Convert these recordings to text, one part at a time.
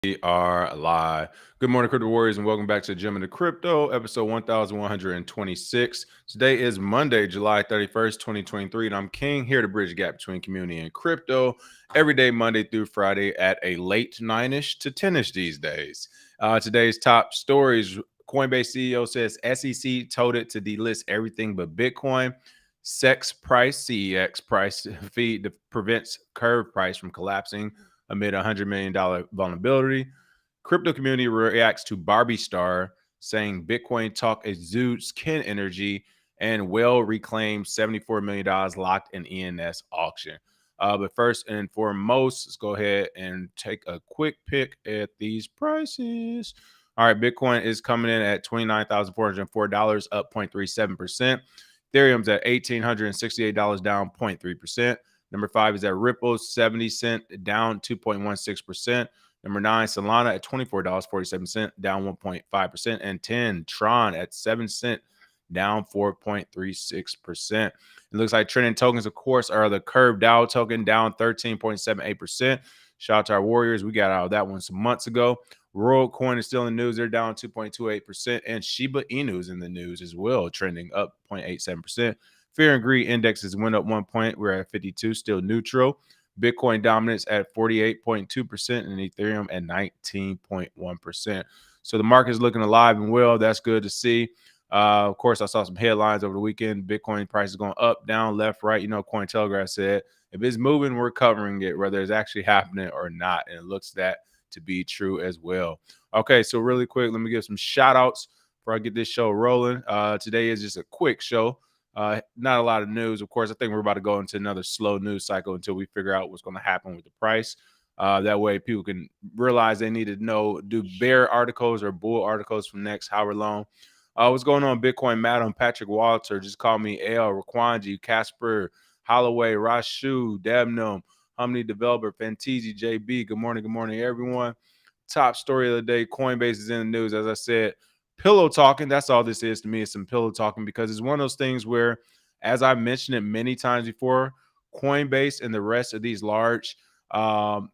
We are live. Good morning, Crypto Warriors, and welcome back to Gem of the Crypto, episode 1126. Today is Monday, July 31st, 2023, and I'm King here to bridge the gap between community and crypto every day, Monday through Friday at a late 9-ish to 10-ish these days. Today's top stories: Coinbase CEO says SEC told it to delist everything but Bitcoin. CEX price feed prevents curve price from collapsing amid a $100 million vulnerability. Crypto community reacts to Barbie star saying Bitcoin talk exudes Ken energy, and Whale reclaimed $74 million locked in ENS auction. But first and foremost, let's go ahead and take a quick pick at these prices. All right, Bitcoin is coming in at $29,404, up 0.37%. Ethereum's at $1,868, down 0.3%. Number 5 is at Ripple, 70 cent, down 2.16%. Number 9, Solana at $24.47, down 1.5%. And 10, Tron at 7 cent, down 4.36%. It looks like trending tokens, of course, are the Curve DAO token, down 13.78%. Shout out to our Warriors. We got out of that one some months ago. Royal Coin is still in the news. They're down 2.28%. And Shiba Inu is in the news as well, trending up 0.87%. Fear and greed indexes went up 1 point. We're at 52, still neutral. Bitcoin dominance at 48.2% and Ethereum at 19.1%. So the market is looking alive and well. That's good to see. Of course, I saw some headlines over the weekend. Bitcoin prices going up, down, left, right. You know, Cointelegraph said if it's moving, we're covering it, whether it's actually happening or not. And it looks that to be true as well. Okay, so really quick, let me give some shout outs before I get this show rolling. Today is just a quick show. Not a lot of news. Of course, I think we're about to go into another slow news cycle until we figure out what's going to happen with the price. That way people can realize they need to know, do bear articles or bull articles for next however long. What's going on, Bitcoin Madam, Patrick Walter, just call me Al, Raquanji, Casper, Holloway, Rashu, Dabnum, Humney Developer, Fanteezy, JB. Good morning, everyone. Top story of the day, Coinbase is in the news, as I said. Pillow talking, that's all this is to me. It's some pillow talking because it's one of those things where, as I've mentioned it many times before, Coinbase and the rest of these large,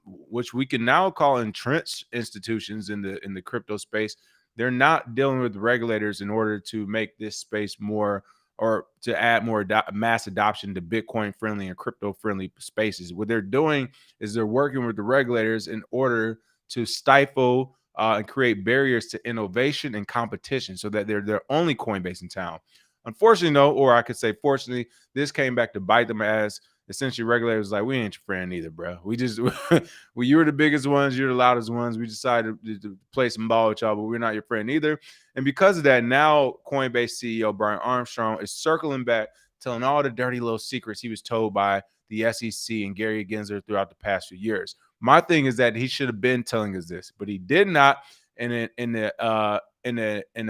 which we can now call entrenched institutions in the crypto space, they're not dealing with regulators in order to make this space more, or to add more mass adoption to Bitcoin friendly and crypto friendly spaces. What they're doing is they're working with the regulators in order to stifle and create barriers to innovation and competition so that they're the only Coinbase in town. Unfortunately, no, or I could say fortunately, this came back to bite them, as essentially regulators like, we ain't your friend either, bro. We just, well, you were the biggest ones, you're the loudest ones. We decided to play some ball with y'all, but we're not your friend either. And because of that, now Coinbase CEO Brian Armstrong is circling back, telling all the dirty little secrets he was told by the SEC and Gary Gensler throughout the past few years. My thing is that he should have been telling us this, but he did not. In a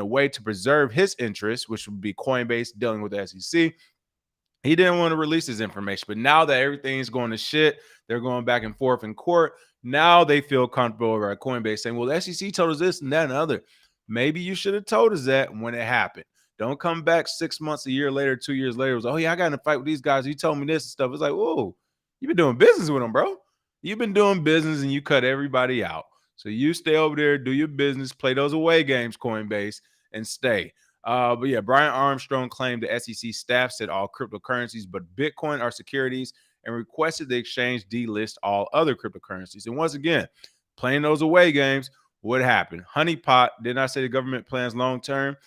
way to preserve his interests, which would be Coinbase dealing with the SEC, he didn't want to release his information. But now that everything's going to shit, they're going back and forth in court. Now they feel comfortable over at Coinbase saying, well, the SEC told us this and that and other. Maybe you should have told us that when it happened. Don't come back 6 months, a year later, 2 years later. It was, oh, yeah, I got in a fight with these guys. You told me this and stuff. It's like, whoa, you've been doing business with them, bro. You've been doing business and you cut everybody out. So you stay over there, do your business, play those away games, Coinbase, and stay. But yeah, Brian Armstrong claimed the SEC staff said all cryptocurrencies but Bitcoin are securities and requested the exchange delist all other cryptocurrencies. And once again, playing those away games, what happened? Honeypot, didn't I say the government plans long term?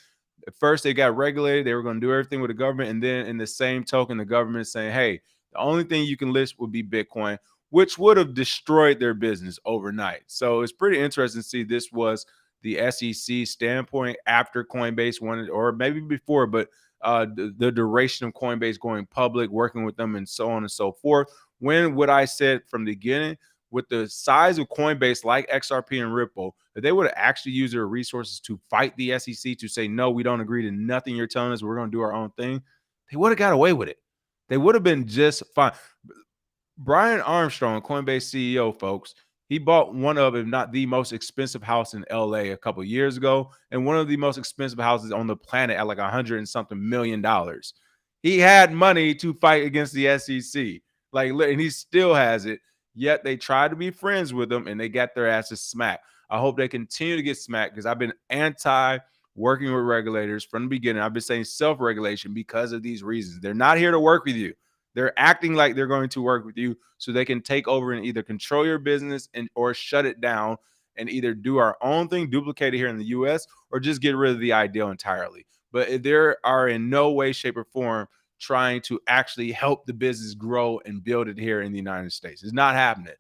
At first, they got regulated. They were going to do everything with the government. And then in the same token, the government is saying, hey, the only thing you can list would be Bitcoin, which would have destroyed their business overnight. So it's pretty interesting to see this was the SEC standpoint after Coinbase wanted, or maybe before, but the duration of Coinbase going public, working with them, and so on and so forth. When what I said from the beginning, with the size of Coinbase like XRP and Ripple, that they would have actually used their resources to fight the SEC to say, no, we don't agree to nothing you're telling us. We're going to do our own thing. They would have got away with it. They would have been just fine. Brian Armstrong, Coinbase CEO, folks, he bought one of, if not the most expensive house in LA a couple years ago, and one of the most expensive houses on the planet at like $100 and something million. He had money to fight against the SEC, like, and he still has it. Yet they tried to be friends with him, and they got their asses smacked. I hope they continue to get smacked because I've been anti working with regulators from the beginning. I've been saying self-regulation because of these reasons. They're not here to work with you. They're acting like they're going to work with you so they can take over and either control your business or shut it down and either do our own thing, duplicate it here in the US, or just get rid of the ideal entirely. But they are in no way, shape, or form trying to actually help the business grow and build it here in the United States. It's not happening.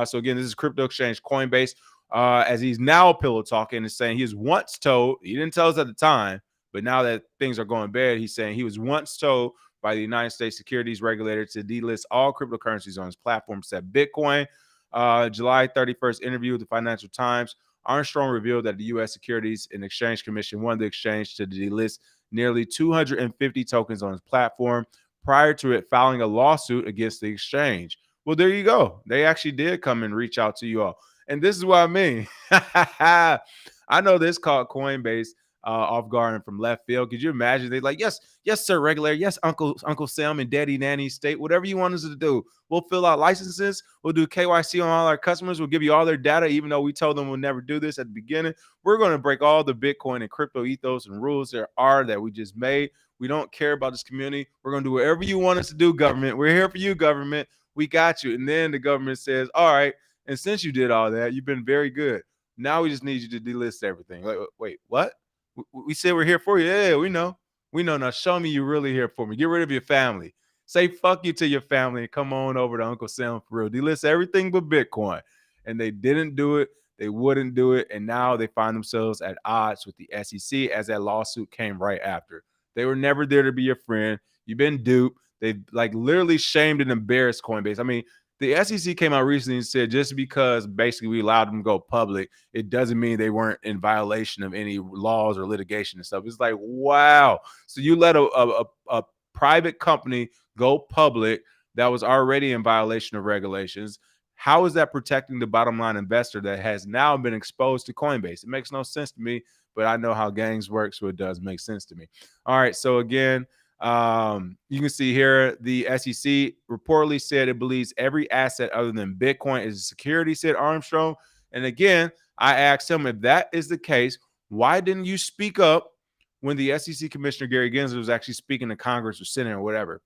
So again, this is crypto exchange Coinbase. As he's now pillow talking and saying he was once told, he didn't tell us at the time, but now that things are going bad, he's saying he was once told by the United States securities regulator to delist all cryptocurrencies on his platform, except Bitcoin. July 31st interview with the Financial Times, Armstrong revealed that the U.S. Securities and Exchange Commission wanted the exchange to delist nearly 250 tokens on his platform prior to it filing a lawsuit against the exchange. Well, there you go. They actually did come and reach out to you all. And this is what I mean. I know this caught Coinbase off guard and from left field. Could you imagine? They're like, yes, yes, sir, regulator. Yes, Uncle Sam and Daddy Nanny State, whatever you want us to do. We'll fill out licenses. We'll do KYC on all our customers. We'll give you all their data, even though we told them we'll never do this at the beginning. We're going to break all the Bitcoin and crypto ethos and rules there are that we just made. We don't care about this community. We're going to do whatever you want us to do, government. We're here for you, government. We got you. And then the government says, all right, and since you did all that, you've been very good. Now we just need you to delist everything. Like, wait, what? We said we're here for you. Yeah, we know. We know. Now show me you're really here for me. Get rid of your family. Say fuck you to your family and come on over to Uncle Sam for real. Delist everything but Bitcoin. And they didn't do it. They wouldn't do it. And now they find themselves at odds with the SEC as that lawsuit came right after. They were never there to be your friend. You've been duped. They like literally shamed and embarrassed Coinbase. I mean, the SEC came out recently and said just because basically we allowed them to go public, it doesn't mean they weren't in violation of any laws or litigation and stuff. It's like, wow. So you let a private company go public that was already in violation of regulations. How is that protecting the bottom line investor that has now been exposed to Coinbase? It makes no sense to me, but I know how gangs work, so it does make sense to me. All right, so again, you can see here the SEC reportedly said it believes every asset other than Bitcoin is a security, said Armstrong. And again, I asked him, if that is the case, why didn't you speak up when the SEC Commissioner Gary Gensler was actually speaking to Congress or Senate or whatever?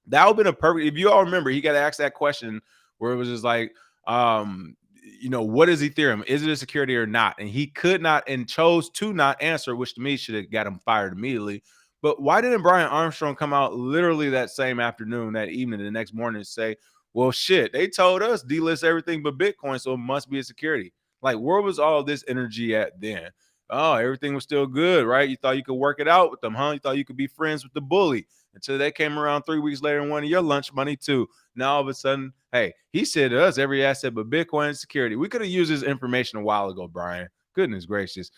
That would have been a perfect, if you all remember, he got asked that question where it was just like, what is Ethereum? Is it a security or not? And he could not and chose to not answer, which to me should have got him fired immediately. But why didn't Brian Armstrong come out literally that same afternoon, that evening, the next morning and say, well, shit, they told us delist everything but Bitcoin, so it must be a security. Like, where was all this energy at then? Oh, everything was still good, right? You thought you could work it out with them, huh? You thought you could be friends with the bully until they came around 3 weeks later and wanted your lunch money too. Now all of a sudden, hey, he said to us, every asset but Bitcoin is security. We could have used this information a while ago, Brian. Goodness gracious.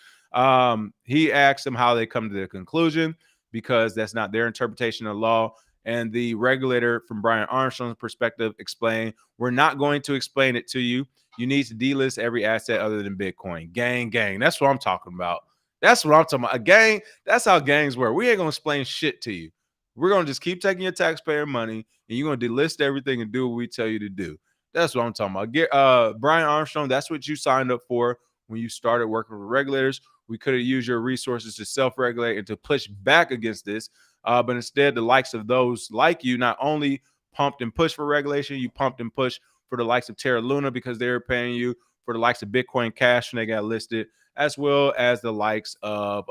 He asked them how they come to the conclusion, because that's not their interpretation of law. And the regulator, from Brian Armstrong's perspective, explained, we're not going to explain it to you. You need to delist every asset other than Bitcoin. Gang. That's what I'm talking about. That's what I'm talking about. A gang, that's how gangs work. We ain't going to explain shit to you. We're going to just keep taking your taxpayer money, and you're going to delist everything and do what we tell you to do. That's what I'm talking about. Brian Armstrong, that's what you signed up for when you started working with regulators. We could have used your resources to self-regulate and to push back against this. But instead, the likes of those like you not only pumped and pushed for regulation, you pumped and pushed for the likes of Terra Luna because they were paying you, for the likes of Bitcoin Cash when they got listed, as well as the likes of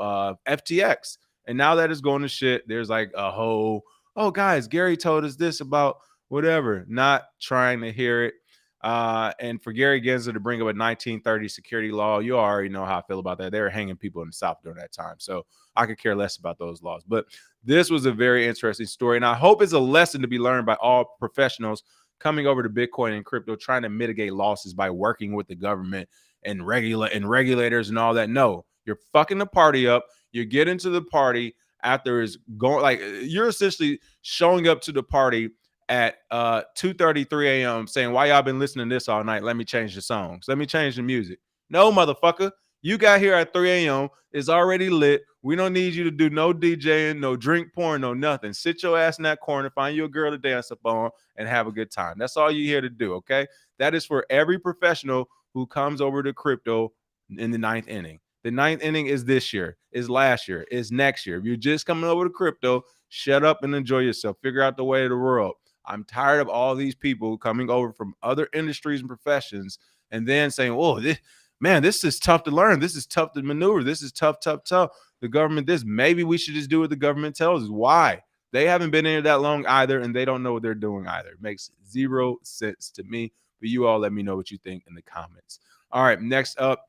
FTX. And now that it's going to shit, there's like a whole, oh, guys, Gary told us this about whatever, not trying to hear it. And for Gary Gensler to bring up a 1930 security law, you already know how I feel about that. They were hanging people in the South during that time. So I could care less about those laws. But this was a very interesting story. And I hope it's a lesson to be learned by all professionals coming over to Bitcoin and crypto, trying to mitigate losses by working with the government and regulators and all that. No, you're fucking the party up. You get into the party after it's going, like, you're essentially showing up to the party at 2:33 a.m. saying, why y'all been listening to this all night? Let me change the songs. Let me change the music. No, motherfucker. You got here at 3 a.m. It's already lit. We don't need you to do no DJing, no drink pouring, no nothing. Sit your ass in that corner, find you a girl to dance up on, and have a good time. That's all you're here to do, okay? That is for every professional who comes over to crypto in the ninth inning. The ninth inning is this year, is last year, is next year. If you're just coming over to crypto, shut up and enjoy yourself. Figure out the way of the world. I'm tired of all these people coming over from other industries and professions and then saying, oh, this is tough to learn. This is tough to maneuver. This is tough. The government, maybe we should just do what the government tells us. Why? They haven't been in it that long either, and they don't know what they're doing either. It makes zero sense to me. But you all let me know what you think in the comments. All right, next up,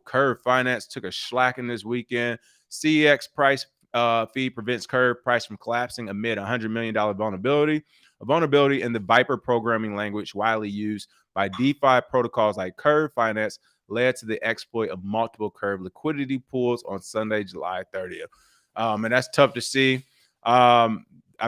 Curve Finance took a slacking this weekend. CEX price feed prevents Curve price from collapsing amid $100 million vulnerability. A vulnerability in the Viper programming language widely used by DeFi protocols like Curve Finance led to the exploit of multiple Curve liquidity pools on Sunday, July 30th. And that's tough to see. I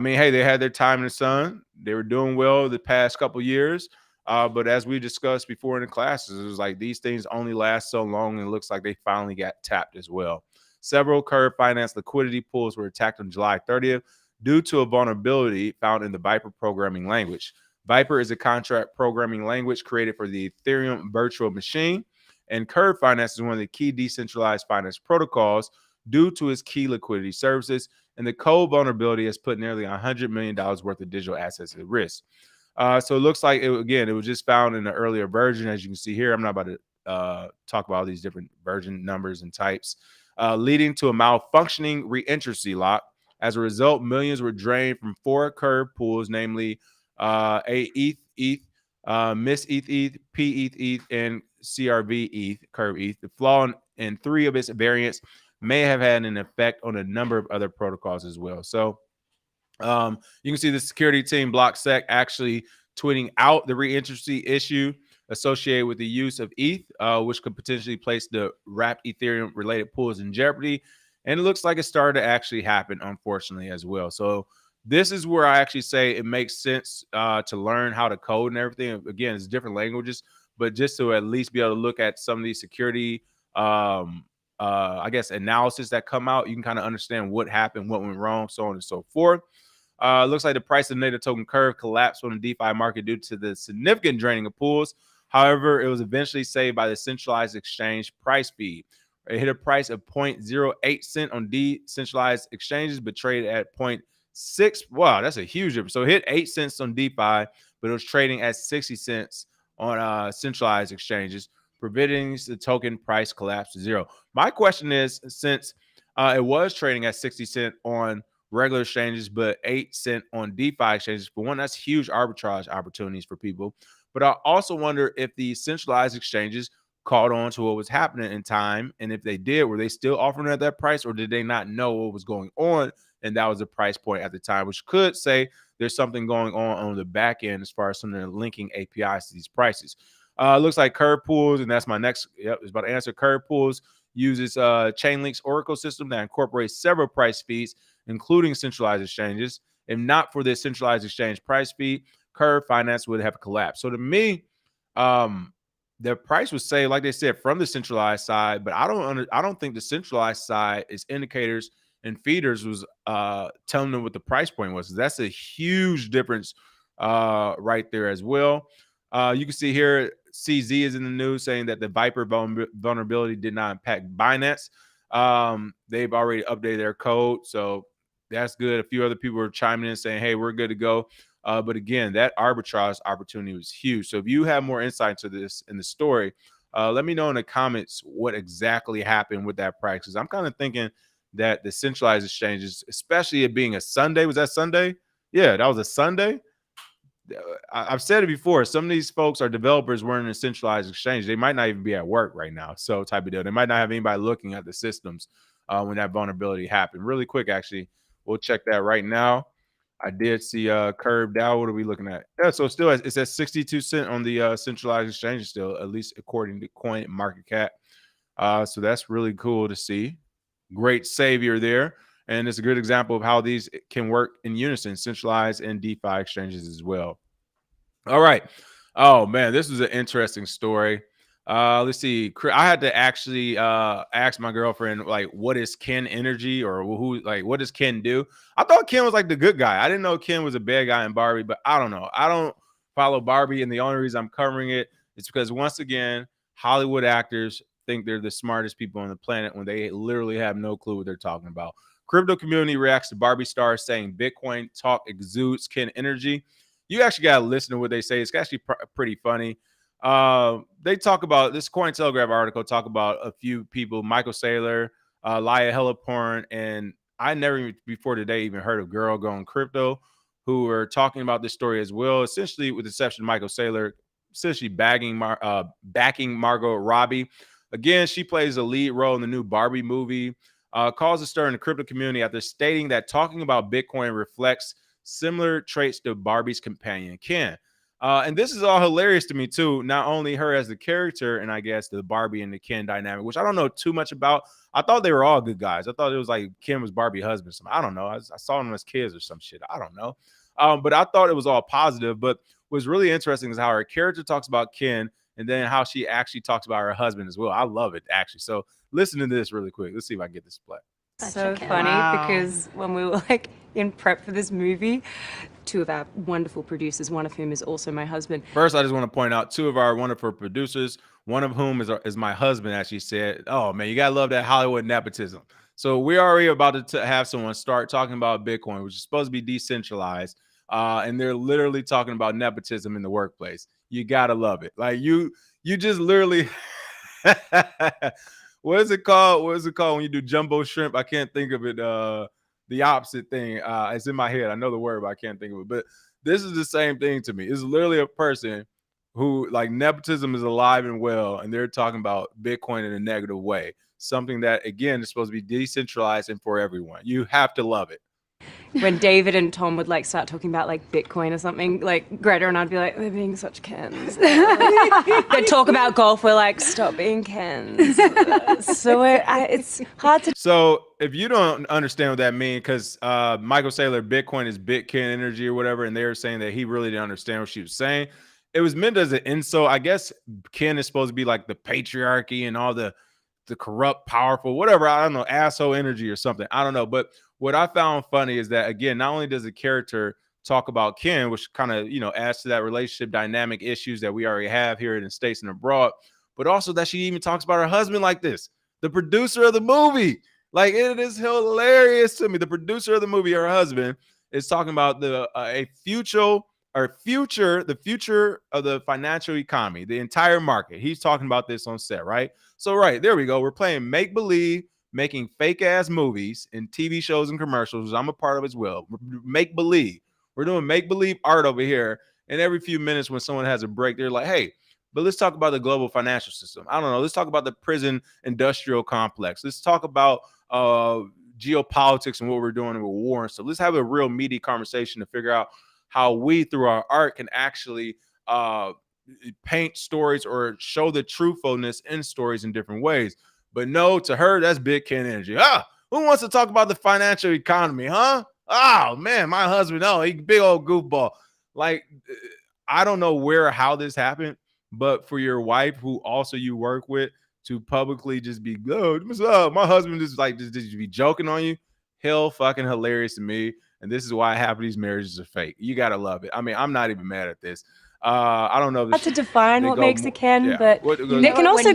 mean, hey, they had their time in the sun. They were doing well the past couple years. But as we discussed before in the classes, it was like these things only last so long, and it looks like they finally got tapped as well. Several Curve Finance liquidity pools were attacked on July 30th due to a vulnerability found in the Viper programming language. Viper is a contract programming language created for the Ethereum virtual machine, and Curve Finance is one of the key decentralized finance protocols due to its key liquidity services, and the code vulnerability has put nearly $100 million worth of digital assets at risk. So it looks like, it was just found in an earlier version. As you can see here, I'm not about to talk about all these different version numbers and types, leading to a malfunctioning reentrancy lock. As a result, millions were drained from 4 Curve pools, namely ETH, Miss ETH, PETH, and KRBE, Curve ETH. The flaw in 3 of its variants may have had an effect on a number of other protocols as well. So you can see the security team BlockSec actually tweeting out the reentrancy issue associated with the use of ETH, which could potentially place the wrapped Ethereum related pools in jeopardy. And it looks like it started to actually happen, unfortunately, as well. So this is where I actually say it makes sense to learn how to code and everything. Again, it's different languages, but just to at least be able to look at some of these security I guess analysis that come out, you can kind of understand what happened, what went wrong, so on and so forth. Looks like the price of the native token Curve collapsed on the DeFi market due to the significant draining of pools. However, it was eventually saved by the centralized exchange price feed. It hit a price of 0.08 cent on decentralized exchanges, but traded at 0.6. Wow, that's a huge difference. So it hit 8 cents on DeFi, but it was trading at 60 cents on centralized exchanges, preventing the token price collapse to zero. My question is, since it was trading at 60 cents on regular exchanges, but 8 cents on DeFi exchanges, for one, that's huge arbitrage opportunities for people. But I also wonder if the centralized exchanges caught on to what was happening in time. And if they did, were they still offering at that price, or did they not know what was going on? And that was the price point at the time, which could say there's something going on the back end as far as some of the linking APIs to these prices. Looks like Curve Pools, and that's my next, it's about to answer. Curve Pools uses Chainlink's Oracle system that incorporates several price feeds, including centralized exchanges. If not for this centralized exchange price feed, Curve Finance would have collapsed. So to me, the price was saved, like they said, from the centralized side, but I don't think the centralized side is indicators and feeders was telling them what the price point was. That's a huge difference right there as well. You can see here, CZ is in the news saying that the Viper vulnerability did not impact Binance. They've already updated their code, so that's good. A few other people are chiming in saying, hey, we're good to go. But again, that arbitrage opportunity was huge. So if you have more insight to this in the story, let me know in the comments what exactly happened with that price. Because I'm kind of thinking that the centralized exchanges, especially it being a Sunday, was that Sunday? Yeah, that was a Sunday. I've said it before. Some of these folks are developers weren't in a centralized exchange. They might not even be at work right now. So type of deal. They might not have anybody looking at the systems when that vulnerability happened. Really quick, actually, we'll check that right now. I did see Curve DAO. What are we looking at? Yeah, so still it's at 62 cents on the centralized exchange still, at least according to Coin Market Cap. So that's really cool to see. Great savior there. And it's a good example of how these can work in unison, centralized and DeFi exchanges as well. All right. Oh, man, this was an interesting story. Let's see. I had to actually ask my girlfriend, like, what is Ken Energy, or who, like, what does Ken do? I thought Ken was like the good guy. I didn't know Ken was a bad guy in Barbie, but I don't know. I don't follow Barbie, and the only reason I'm covering it is because, once again, Hollywood actors think they're the smartest people on the planet when they literally have no clue what they're talking about. Crypto community reacts to Barbie star saying Bitcoin talk exudes Ken energy. You actually got to listen to what they say. It's actually pretty funny. They talk about this Cointelegraph article, talk about a few people, Michael Saylor, Laya Hellaporn, and I never before today even heard of Girl Going Crypto, who are talking about this story as well. Essentially, with the exception of Michael Saylor, essentially backing Margot Robbie. Again, she plays a lead role in the new Barbie movie. Caused a stir in the crypto community after stating that talking about Bitcoin reflects similar traits to Barbie's companion Ken. And this is all hilarious to me too. Not only her as the character, and I guess the Barbie and the Ken dynamic, which I don't know too much about. I thought they were all good guys. I thought it was like Ken was Barbie's husband. I don't know. I saw them as kids or some shit. I don't know. But I thought it was all positive. But what's really interesting is how her character talks about Ken and then how she actually talks about her husband as well. I love it, actually. So listen to this really quick. Let's see if I can get this play. So funny because when we were like in prep for this movie, two of our wonderful producers, one of whom is also my husband. First, I just want to point out two of our wonderful producers, one of whom is my husband, as she said. Oh, man, you got to love that Hollywood nepotism. So we're already about to have someone start talking about Bitcoin, which is supposed to be decentralized. And they're literally talking about nepotism in the workplace. You got to love it. Like you just literally... What is it called? What is it called when you do jumbo shrimp? I can't think of it. The opposite thing. It's in my head. I know the word, but I can't think of it. But this is the same thing to me. It's literally a person who, like, nepotism is alive and well, and they're talking about Bitcoin in a negative way. Something that, again, is supposed to be decentralized and for everyone. You have to love it. When David and Tom would like start talking about like Bitcoin or something, like Greta and I'd be like, we're being such Kens. They'd talk about golf, we're like, stop being Kens. So it's hard to. So if you don't understand what that means, because Michael Saylor, Bitcoin is Bitcoin energy or whatever, and they were saying that he really didn't understand what she was saying. It was meant as an insult. I guess Ken is supposed to be like the patriarchy and all the corrupt, powerful, whatever. I don't know, asshole energy or something. I don't know. But what I found funny is that, again, not only does the character talk about Ken, which kind of, adds to that relationship dynamic issues that we already have here in the States and abroad, but also that she even talks about her husband like this, the producer of the movie. Like, it is hilarious to me. The producer of the movie, her husband, is talking about the future of the financial economy, the entire market. He's talking about this on set, right? So, right, there we go. We're playing make-believe, making fake-ass movies and TV shows and commercials, which I'm a part of as well. Make-believe. We're doing make-believe art over here. And every few minutes when someone has a break, they're like, hey, but let's talk about the global financial system. I don't know. Let's talk about the prison industrial complex. Let's talk about geopolitics and what we're doing with war and stuff. Let's have a real meaty conversation to figure out how we, through our art, can actually paint stories or show the truthfulness in stories in different ways. But no, to her, that's big Ken energy. Who wants to talk about the financial economy, huh? Oh, man, my husband, he big old goofball. Like, I don't know where or how this happened, but for your wife, who also you work with, to publicly just be, my husband just be joking on you, hell fucking hilarious to me. And this is why half of these marriages are fake. You got to love it. I mean, I'm not even mad at this. I don't know. Hard to define what makes a Ken, but there can also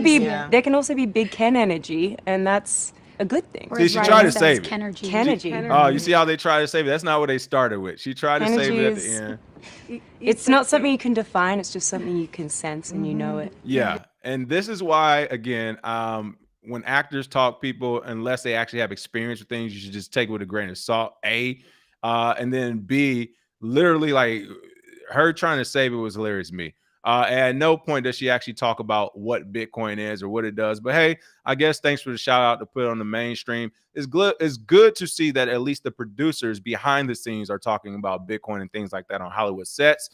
be big Ken energy, and that's a good thing. See, she tried to save it. Kenergy. Oh, you see how they try to save it? That's not what they started with. She tried to save it at the end. It's not something you can define. It's just something you can sense and you know it. Yeah. And this is why, again, when actors talk, people, unless they actually have experience with things, you should just take it with a grain of salt, A. And then B, literally, like, her trying to save it was hilarious to me. At no point does she actually talk about what Bitcoin is or what it does. But hey, I guess thanks for the shout out to put it on the mainstream. It's good to see that at least the producers behind the scenes are talking about Bitcoin and things like that on Hollywood sets.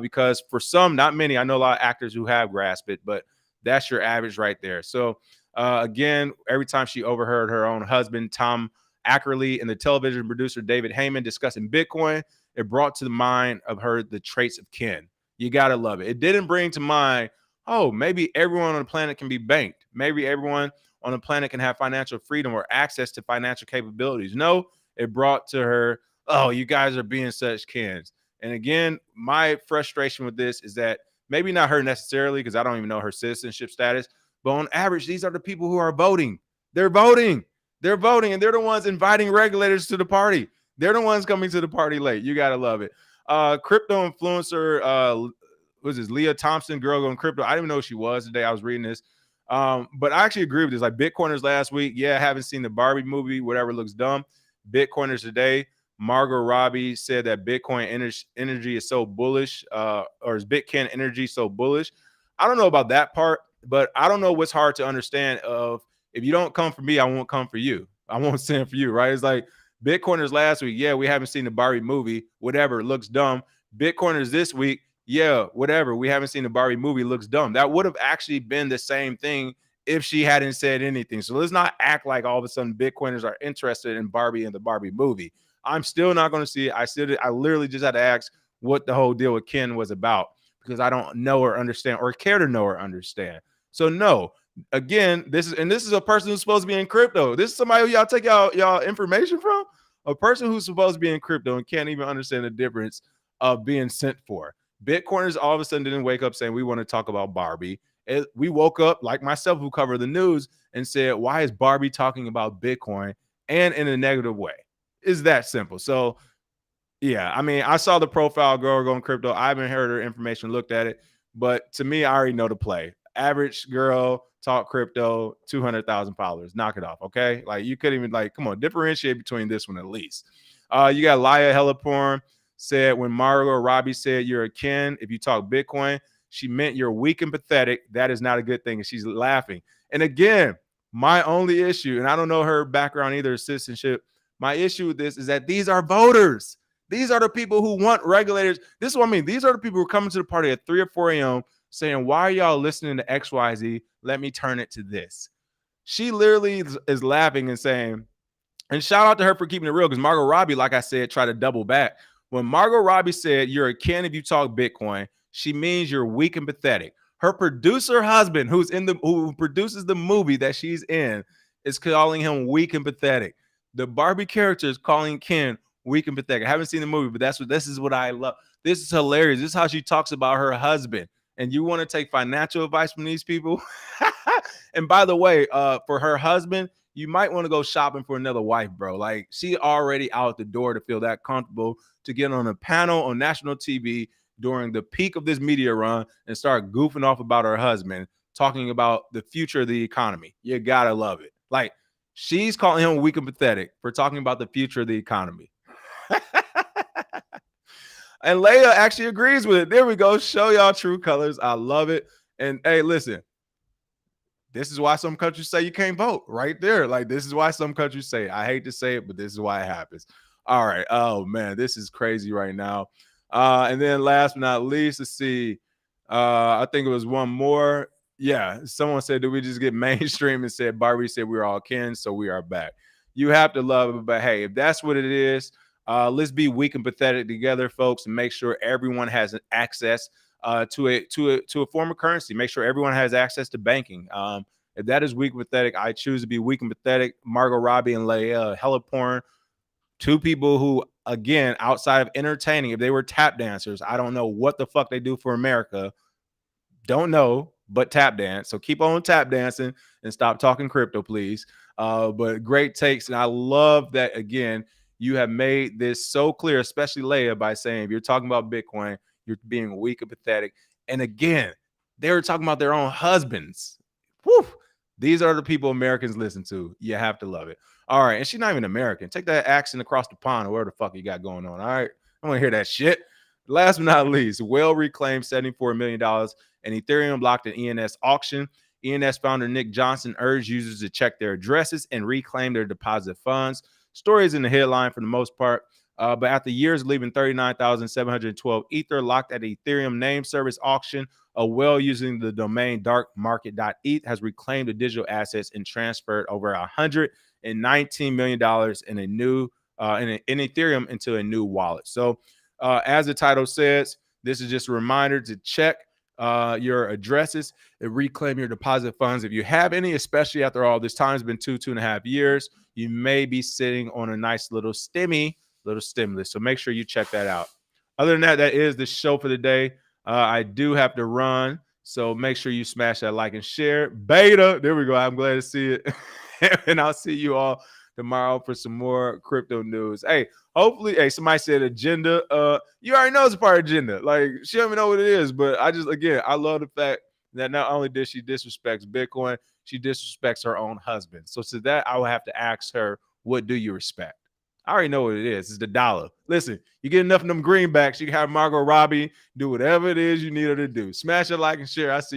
Because for some, not many, I know a lot of actors who have grasped it, but that's your average right there. So again, every time she overheard her own husband, Tom Ackerley, and the television producer David Heyman discussing Bitcoin, it brought to the mind of her the traits of Ken. You got to love it. It didn't bring to mind, maybe everyone on the planet can be banked. Maybe everyone on the planet can have financial freedom or access to financial capabilities. No, it brought to her, you guys are being such Kens. And again, my frustration with this is that Maybe not her necessarily, because I don't even know her citizenship status. But on average, these are the people who are voting. They're voting. They're voting, and they're the ones inviting regulators to the party. They're the ones coming to the party late. You got to love it. Crypto influencer, was this Leah Thompson, girl going crypto? I didn't even know who she was today. I was reading this. But I actually agree with this. Like Bitcoiners last week, yeah, haven't seen the Barbie movie, whatever looks dumb. Bitcoiners today, Margot Robbie said that Bitcoin energy is so bullish, or is Bitcoin energy so bullish? I don't know about that part, but I don't know what's hard to understand of if you don't come for me, I won't come for you. I won't send for you, right? It's like Bitcoiners last week, yeah, we haven't seen the Barbie movie, whatever, it looks dumb. Bitcoiners this week, yeah, whatever, we haven't seen the Barbie movie, looks dumb. That would have actually been the same thing if she hadn't said anything. So let's not act like all of a sudden Bitcoiners are interested in Barbie and the Barbie movie. I'm still not going to see it. I literally just had to ask what the whole deal with Ken was about, because I don't know or understand or care to know or understand. So no, again, this is a person who's supposed to be in crypto. This is somebody who y'all take y'all information from, a person who's supposed to be in crypto and can't even understand the difference of being sent for. Bitcoiners all of a sudden didn't wake up saying we want to talk about Barbie. We woke up, like myself, who cover the news, and said, why is Barbie talking about Bitcoin and in a negative way? It's that simple. So yeah, I mean, I saw the profile girl going crypto. I haven't heard her information, looked at it, but to me, I already know the play. Average girl, talk crypto, 200,000 followers. Knock it off, okay? Like you couldn't even come on, differentiate between this one at least. You got Laya Hellaporn said when Margot or Robbie said you're a Ken if you talk Bitcoin, she meant you're weak and pathetic. That is not a good thing, and she's laughing. And again, my only issue, and I don't know her background either, citizenship. My issue with this is that these are voters. These are the people who want regulators. This is what I mean. These are the people who are coming to the party at 3 or 4 a.m. saying, why are y'all listening to XYZ? Let me turn it to this. She literally is laughing and saying, and shout out to her for keeping it real, because Margot Robbie, like I said, tried to double back. When Margot Robbie said, you're a Ken if you talk Bitcoin, she means you're weak and pathetic. Her producer husband, who produces the movie that she's in, is calling him weak and pathetic. The Barbie character is calling Ken weak and pathetic. I haven't seen the movie, but this is what I love. This is hilarious. This is how she talks about her husband. And you want to take financial advice from these people? And by the way, for her husband, you might want to go shopping for another wife, bro. Like she already out the door to feel that comfortable to get on a panel on national TV during the peak of this media run and start goofing off about her husband, talking about the future of the economy. You gotta love it. Like she's calling him weak and pathetic for talking about the future of the economy. And Leia actually agrees with it. There we go. Show y'all true colors. I love it. And hey, listen, this is why some countries say you can't vote right there. Like, this is why some countries say it. I hate to say it, but this is why it happens. All right. Oh, man, this is crazy right now. And then last but not least, let's see. I think it was one more. Yeah, someone said, did we just get mainstream and said Barbie said we were all kin, so we are back. You have to love it, but hey, if that's what it is, let's be weak and pathetic together, folks, and make sure everyone has access to a form of currency. Make sure everyone has access to banking. If that is weak and pathetic, I choose to be weak and pathetic. Margot Robbie and Leia Hellaporn, two people who, again, outside of entertaining, if they were tap dancers, I don't know what the fuck they do for America. Don't know, but tap dance. So keep on tap dancing and stop talking crypto, please. But great takes. And I love that, again, you have made this so clear, especially Leia, by saying if you're talking about Bitcoin, you're being weak and pathetic. And again, they were talking about their own husbands. Whew. These are the people Americans listen to. You have to love it. All right. And she's not even American. Take that accent across the pond or whatever the fuck you got going on. All right. I want to hear that shit. Last but not least, Whale reclaimed $74 million and Ethereum blocked an ENS auction. ENS founder Nick Johnson urged users to check their addresses and reclaim their deposit funds. Stories in the headline for the most part. But after years leaving 39,712 Ether locked at Ethereum name service auction, a whale using the domain darkmarket.eth has reclaimed the digital assets and transferred over $119 million in a new in Ethereum into a new wallet. So as the title says, this is just a reminder to check your addresses and reclaim your deposit funds. If you have any, especially after all this time, it's been 2.5 years, you may be sitting on a nice little stimulus. So make sure you check that out. Other than that, that is the show for the day. I do have to run, so make sure you smash that like and share. Beta, there we go. I'm glad to see it. And I'll see you all tomorrow for some more crypto news. Hey, hopefully, hey, somebody said agenda. You already know it's a part of agenda. Like, she don't even know what it is, but I love the fact that not only did she disrespects Bitcoin, she disrespects her own husband. So to that, I will have to ask her, what do you respect? I already know what it is. It's the dollar. Listen, you get enough of them greenbacks, you can have Margot Robbie do whatever it is you need her to do. Smash a like and share. I see